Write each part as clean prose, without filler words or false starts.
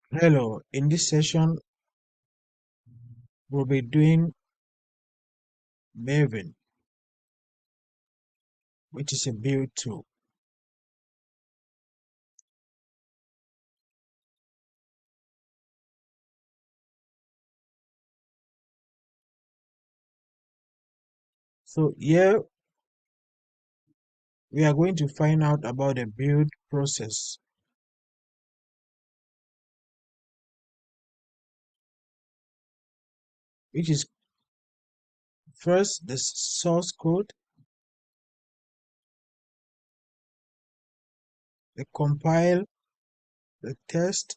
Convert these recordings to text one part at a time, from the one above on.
Hello, in this session, we'll be doing Maven, which is a build tool. So here, we are going to find out about the build process. Which is first the source code, the compile, the test,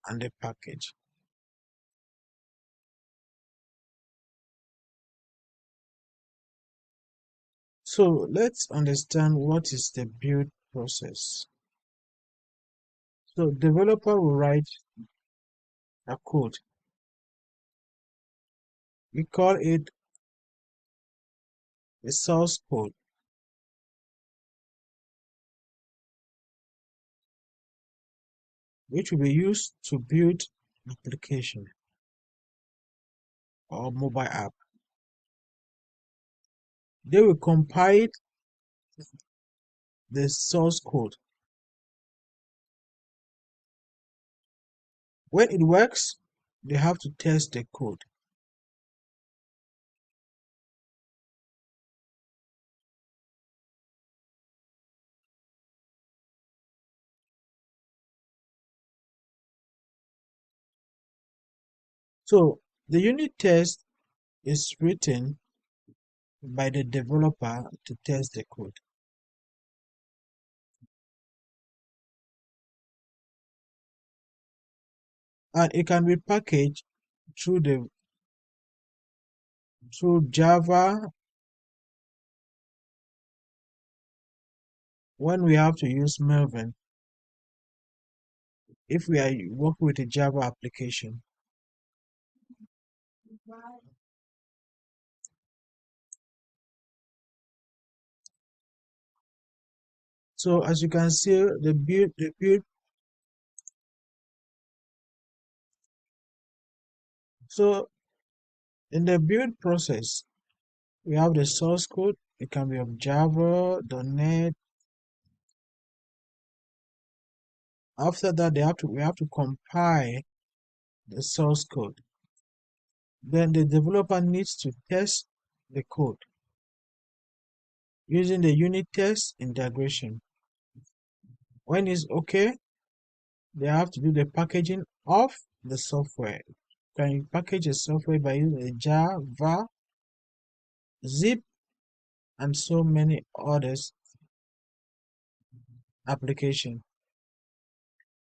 and the package. So let's understand what is the build process. So developer will write a code. We call it the source code, which will be used to build application or mobile app. They will compile the source code. When it works, they have to test the code. So the unit test is written by the developer to test the code. And it can be packaged through Java when we have to use Maven if we are working with a Java application. So as you can see, the build. So in the build process, we have the source code. It can be of Java, .NET. After that, we have to compile the source code. Then the developer needs to test the code using the unit test integration. When it's okay, they have to do the packaging of the software. Can you package a software by using a Java, zip, and so many others application.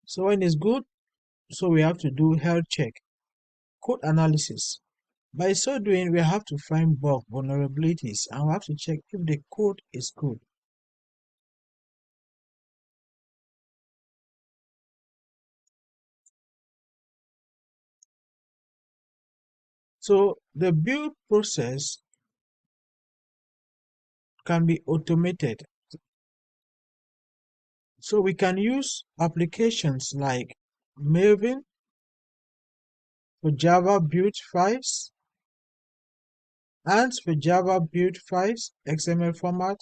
So when it's good, so we have to do health check, code analysis. By so doing, we have to find bug vulnerabilities and we have to check if the code is good. So the build process can be automated. So we can use applications like Maven for Java build files, Ant for Java build files, XML format,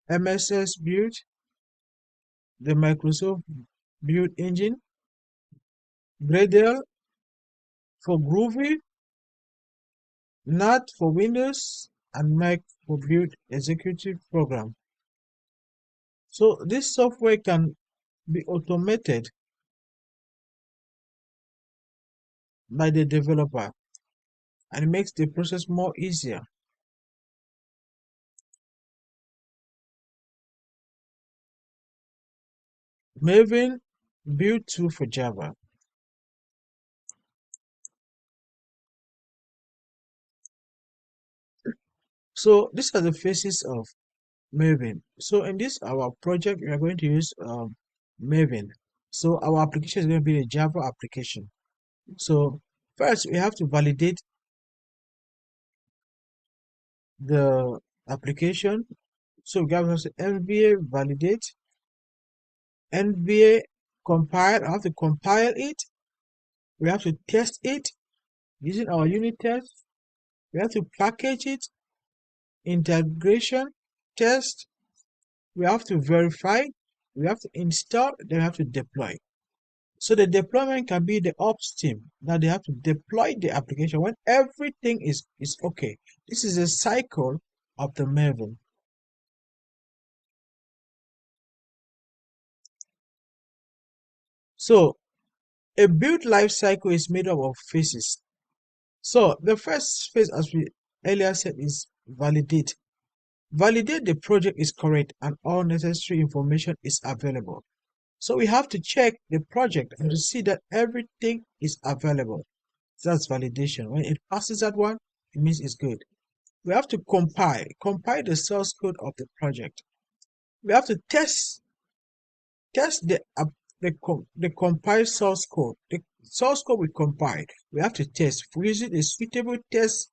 MSS build, the Microsoft build engine, Gradle for Groovy, NAT for Windows, and Mac for build executive program. So this software can be automated by the developer and it makes the process more easier. Maven build tool for Java. So these are the phases of Maven. So in this our project, we are going to use Maven. So our application is going to be a Java application. So first we have to validate the application. So we have to NVA validate, NVA compile. I have to compile it, We have to test it using our unit test. We have to package it, integration, test. We have to verify. We have to install. Then we have to deploy. So the deployment can be the ops team. Now they have to deploy the application when everything is okay. This is a cycle of the Maven. So a build life cycle is made up of phases. So the first phase, as we earlier said, is validate. Validate the project is correct and all necessary information is available. So we have to check the project and to see that everything is available. That's validation. When it passes that one, it means it's good. We have to compile the source code of the project. We have to test the compiled source code. The source code we compiled, we have to test using a suitable test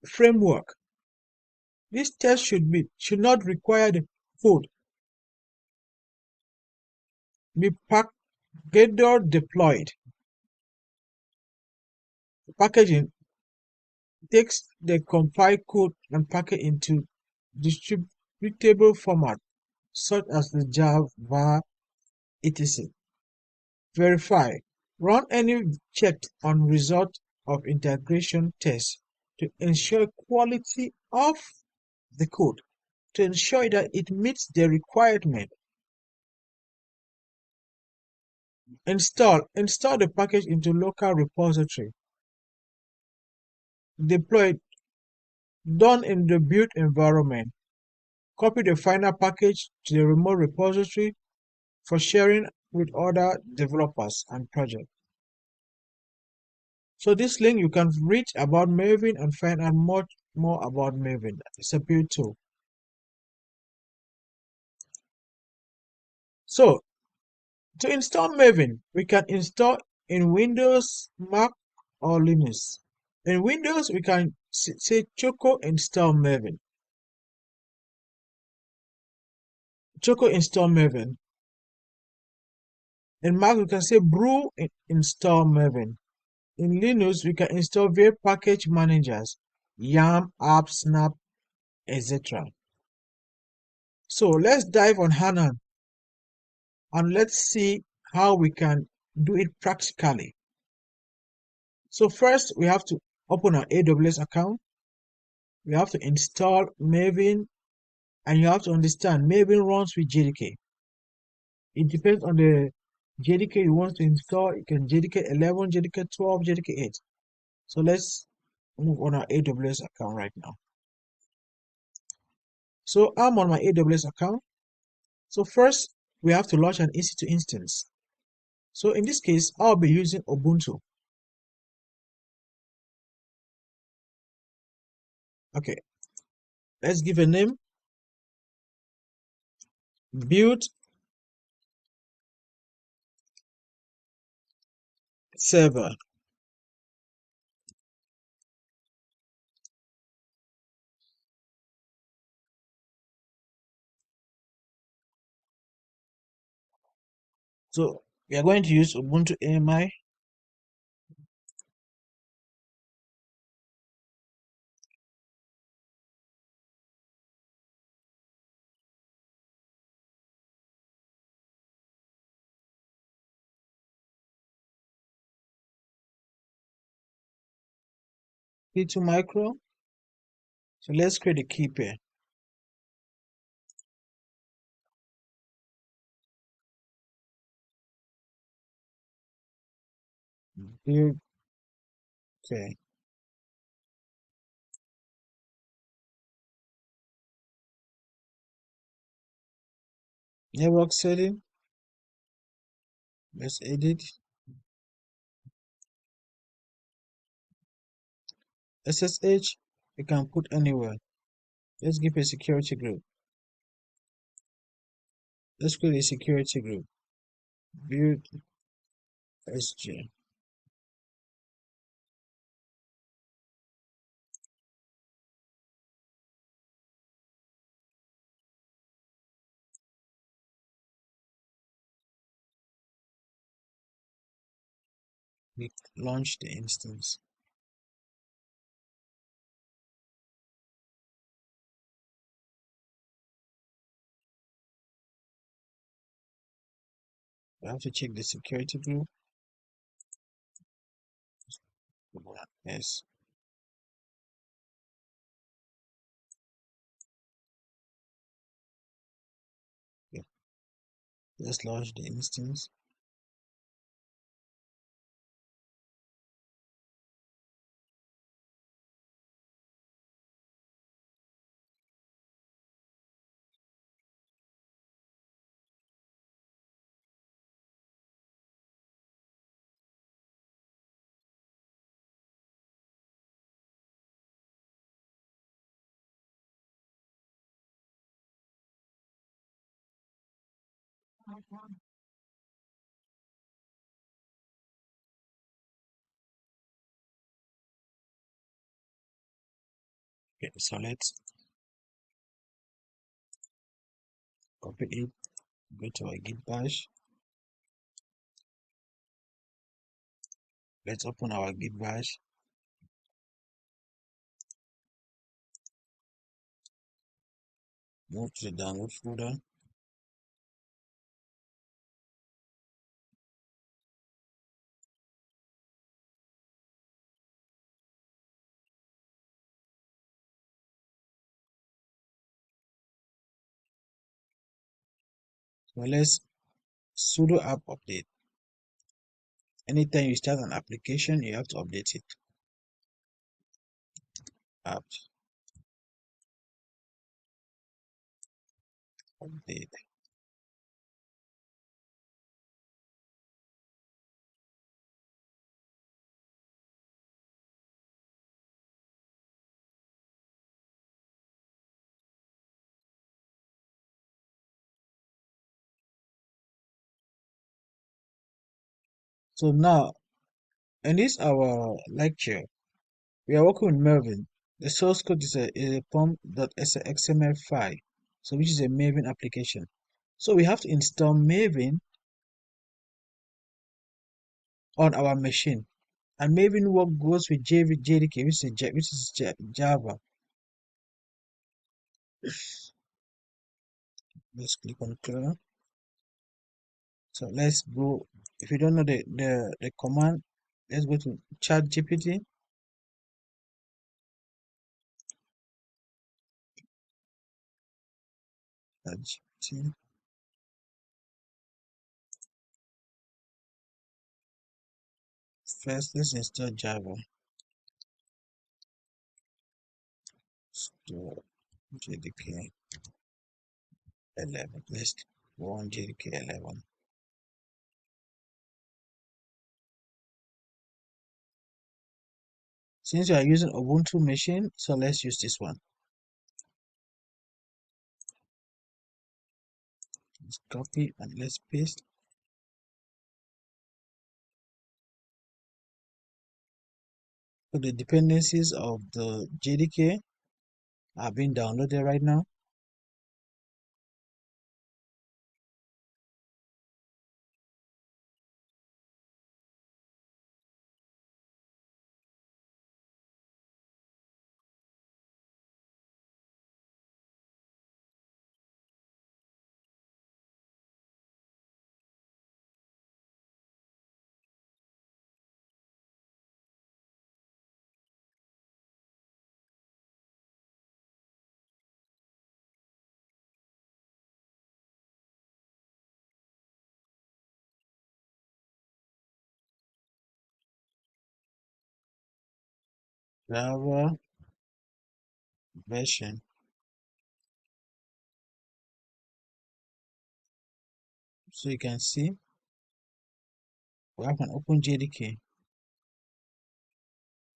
framework. This test should not require the code be packaged or deployed. Packaging takes the compiled code and package into distributable format such as the Java, etc. Verify. Run any check on result of integration test to ensure quality of the code, to ensure that it meets the requirement. Install the package into local repository. Deploy done in the build environment. Copy the final package to the remote repository for sharing with other developers and projects. So this link you can read about Maven and find out much more about Maven. It's a build tool. So to install Maven, we can install in Windows, Mac, or Linux. In Windows, we can say Choco install Maven. Choco install Maven. In Mac, we can say Brew install Maven. In Linux, we can install various package managers, YAM, App, Snap, etc. So let's dive on HANA and let's see how we can do it practically. So first, we have to open our AWS account. We have to install Maven, and you have to understand Maven runs with JDK. It depends on the JDK you want to install. You can JDK 11, JDK 12, JDK 8. So let's move on our AWS account right now. So I'm on my AWS account. So first, we have to launch an EC2 instance. So in this case, I'll be using Ubuntu. Okay, let's give a name. Build server. So we are going to use Ubuntu AMI. P2 micro. So let's create a key pair. Build. Okay. Network setting. Let's edit. SSH. You can put anywhere. Let's give a security group. Let's create a security group. Build SG. We launch the instance. We have to check the security group. Yes. Okay. Let's launch the instance. Okay, so let's copy it, go to our git bash. Let's open our git bash. Move to the download folder. So let's sudo app update. Anytime you start an application, you have to update it. App update. So now, in this our lecture, we are working with Maven. The source code is a pom.xml file, so which is a Maven application. So we have to install Maven on our machine, and Maven work goes with JDK, which is Java. Let's click on clear. So let's go. If you don't know the command, let's go to ChatGPT. ChatGPT. First, let's install Java. Store JDK 11. Let's go on JDK 11. Since you are using Ubuntu machine, so let's use this one. Let's copy and let's paste. So the dependencies of the JDK are being downloaded right now. Java version. So you can see we have an open JDK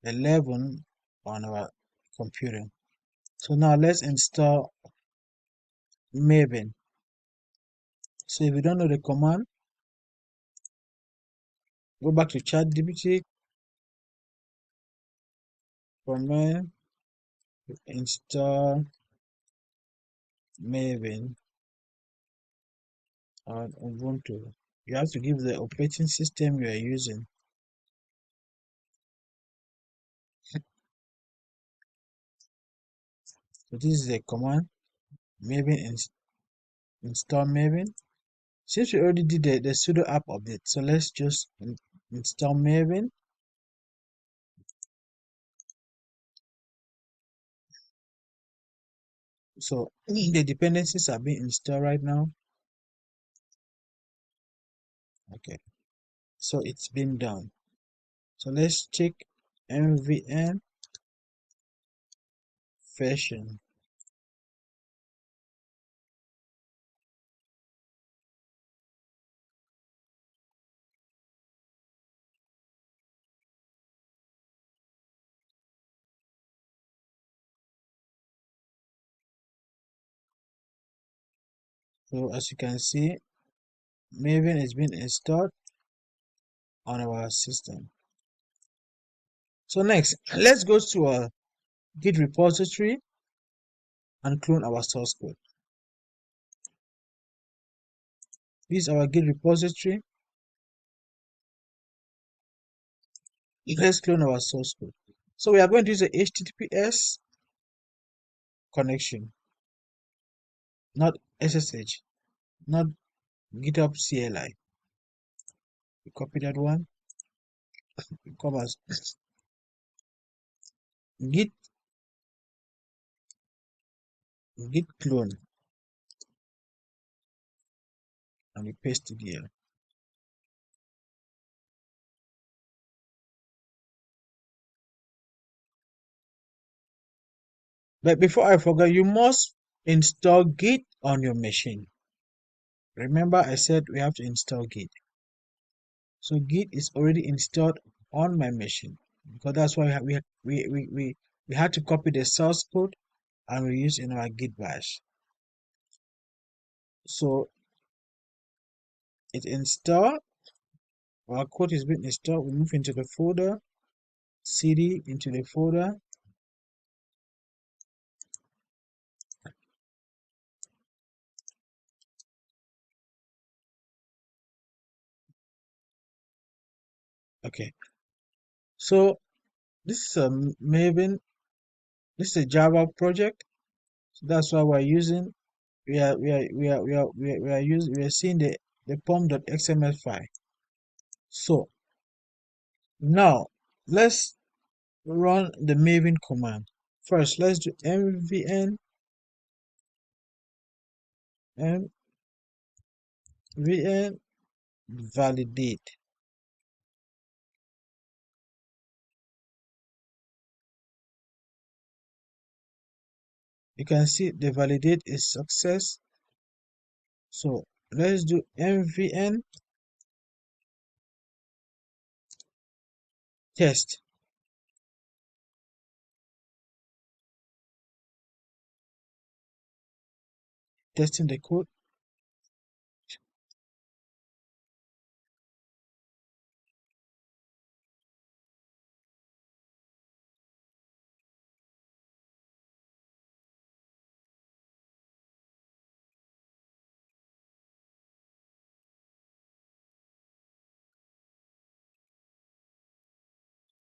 11 on our computer. So now let's install Maven. So if you don't know the command, go back to ChatGPT, command install Maven on Ubuntu. You have to give the operating system you are using. So this is the command Maven install Maven. Since we already did the sudo app update, so let's just install Maven. So the dependencies are being installed right now. Okay, so it's been done. So let's check MVN version. So as you can see, Maven has been installed on our system. So next, let's go to our Git repository and clone our source code. This is our Git repository. Let's clone our source code. So we are going to use a HTTPS connection, not SSH, not GitHub CLI. We copy that one. We come as git clone and we paste it here. But before I forget, you must install Git on your machine. Remember, I said we have to install Git. So Git is already installed on my machine because that's why we had to copy the source code and we use in our Git bash. So it's installed. Our code is being installed. We move into the folder, cd into the folder. Okay. So this is a Maven. This is a Java project. So that's why we're using. We are seeing the pom.xml file. So now let's run the Maven command. First, let's do mvn validate. You can see the validate is success. So let's do mvn test. Testing the code.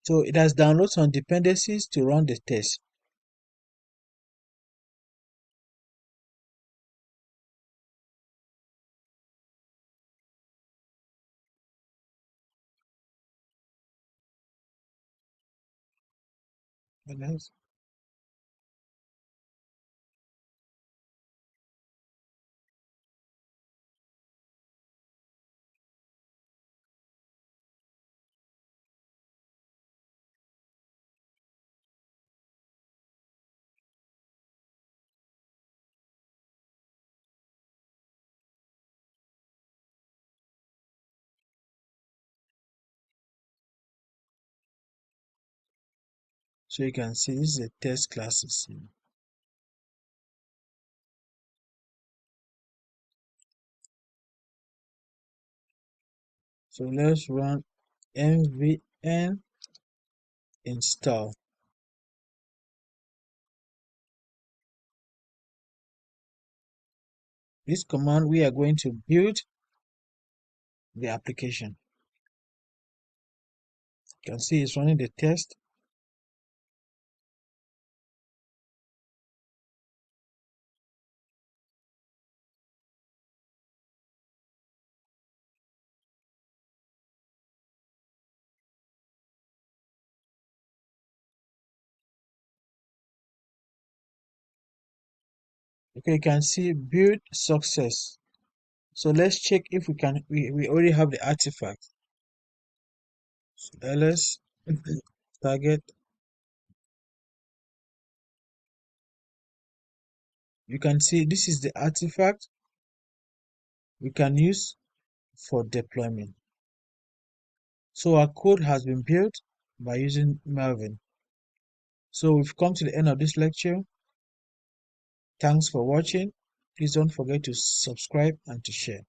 So it has downloaded some dependencies to run the test. So you can see this is a test classes. So let's run mvn install. This command we are going to build the application. You can see it's running the test. Okay, you can see build success. So let's check if we already have the artifact. So ls target. You can see this is the artifact we can use for deployment. So our code has been built by using Maven. So we've come to the end of this lecture. Thanks for watching. Please don't forget to subscribe and to share.